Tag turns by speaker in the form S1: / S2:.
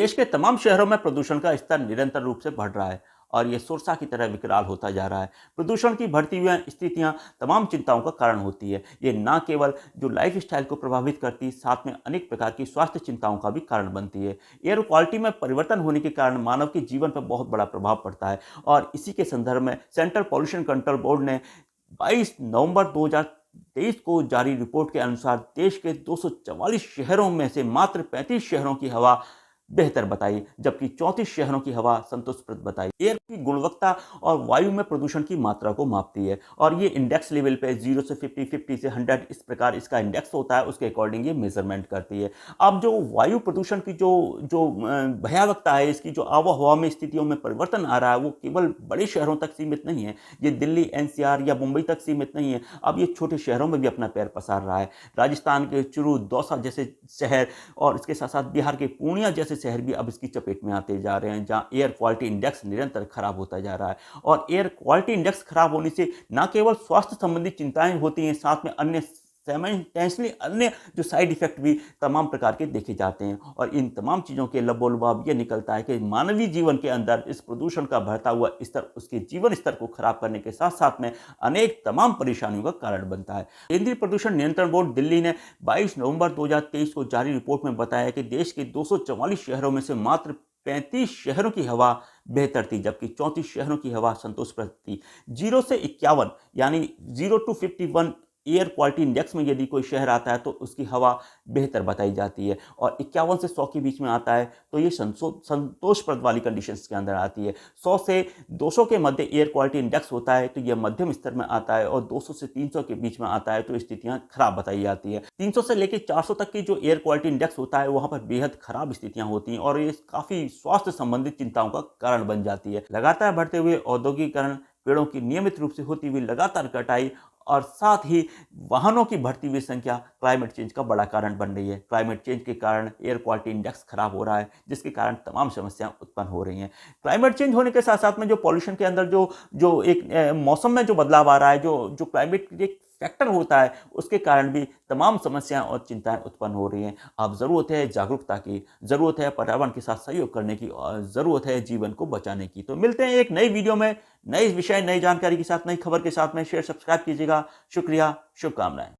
S1: देश के तमाम शहरों में प्रदूषण का स्तर निरंतर रूप से बढ़ रहा है और ये सुरसा की तरह विकराल होता जा रहा है। प्रदूषण की बढ़ती हुई स्थितियां तमाम चिंताओं का कारण होती है। ये न केवल जो लाइफ स्टाइल को प्रभावित करती, साथ में अनेक प्रकार की स्वास्थ्य चिंताओं का भी कारण बनती है। एयर क्वालिटी में परिवर्तन होने के कारण मानव के जीवन पर बहुत बड़ा प्रभाव पड़ता है और इसी के संदर्भ में सेंट्रल पॉल्यूशन कंट्रोल बोर्ड ने 22 नवंबर 2023 को जारी रिपोर्ट के अनुसार देश के 244 शहरों में से मात्र 35 शहरों की हवा बेहतर बताई, जबकि 34 शहरों की हवा संतोषप्रद बताई। एयर की गुणवत्ता और वायु में प्रदूषण की मात्रा को मापती है और ये इंडेक्स लेवल पे 0 से 50, 50 से 100 इस प्रकार इसका इंडेक्स होता है, उसके अकॉर्डिंग ये मेजरमेंट करती है। अब जो वायु प्रदूषण की जो जो भयावकता है, इसकी जो आबोहवा में स्थितियों में परिवर्तन आ रहा है, वो केवल बड़े शहरों तक सीमित नहीं है। ये दिल्ली, एनसीआर या मुंबई तक सीमित नहीं है, अब ये छोटे शहरों में भी अपना पैर पसार रहा है। राजस्थान के चुरू, दौसा जैसे शहर और इसके साथ साथ बिहार के पूर्णिया जैसे शहर भी अब इसकी चपेट में आते जा रहे हैं, जहां एयर क्वालिटी इंडेक्स निरंतर खराब होता जा रहा है। और एयर क्वालिटी इंडेक्स खराब होने से न केवल स्वास्थ्य संबंधी चिंताएं होती हैं, साथ में अन्य साइमल्टेनियसली अन्य जो साइड इफेक्ट भी तमाम प्रकार के देखे जाते हैं। और इन तमाम चीज़ों के लबोलबाब ये निकलता है कि मानवीय जीवन के अंदर इस प्रदूषण का बढ़ता हुआ स्तर उसके जीवन स्तर को खराब करने के साथ साथ में अनेक तमाम परेशानियों का कारण बनता है। केंद्रीय प्रदूषण नियंत्रण बोर्ड दिल्ली ने 22 नवंबर 2023 को जारी रिपोर्ट में बताया कि देश के 244 शहरों में से मात्र 35 शहरों की हवा बेहतर थी, जबकि 34 शहरों की हवा संतोषप्रद थी। 0 से 51 यानी 0 टू 51 एयर क्वालिटी इंडेक्स में यदि कोई शहर आता है तो उसकी हवा बेहतर बताई जाती है, और 51 से 100 के बीच में आता है तो ये संतोषप्रद वाली कंडीशंस के अंदर आती है। 100 से 200 के मध्य एयर क्वालिटी इंडेक्स होता है तो यह मध्यम स्तर में आता है, और 200 से 300 के बीच में आता है तो स्थितियां खराब बताई जाती है। 300 से लेकर 400 तक की जो एयर क्वालिटी इंडेक्स होता है वहां पर बेहद खराब स्थितियां होती हैं और ये काफी स्वास्थ्य संबंधित चिंताओं का कारण बन जाती है। लगातार बढ़ते हुए औद्योगिकरण, पेड़ों की नियमित रूप से होती हुई लगातार कटाई और साथ ही वाहनों की बढ़ती हुई संख्या क्लाइमेट चेंज का बड़ा कारण बन रही है। क्लाइमेट चेंज के कारण एयर क्वालिटी इंडेक्स खराब हो रहा है, जिसके कारण तमाम समस्याएं उत्पन्न हो रही हैं। क्लाइमेट चेंज होने के साथ साथ में जो पॉल्यूशन के अंदर जो जो एक मौसम में जो बदलाव आ रहा है, जो जो क्लाइमेट एक फैक्टर होता है, उसके कारण भी तमाम समस्याएं और चिंताएं उत्पन्न हो रही हैं। अब जरूरत है जागरूकता की, जरूरत है पर्यावरण के साथ सहयोग करने की, और जरूरत है जीवन को बचाने की। तो मिलते हैं एक नई वीडियो में, नई विषय, नई जानकारी के साथ, नई खबर के साथ में। शेयर, सब्सक्राइब कीजिएगा। शुक्रिया, शुभकामनाएं।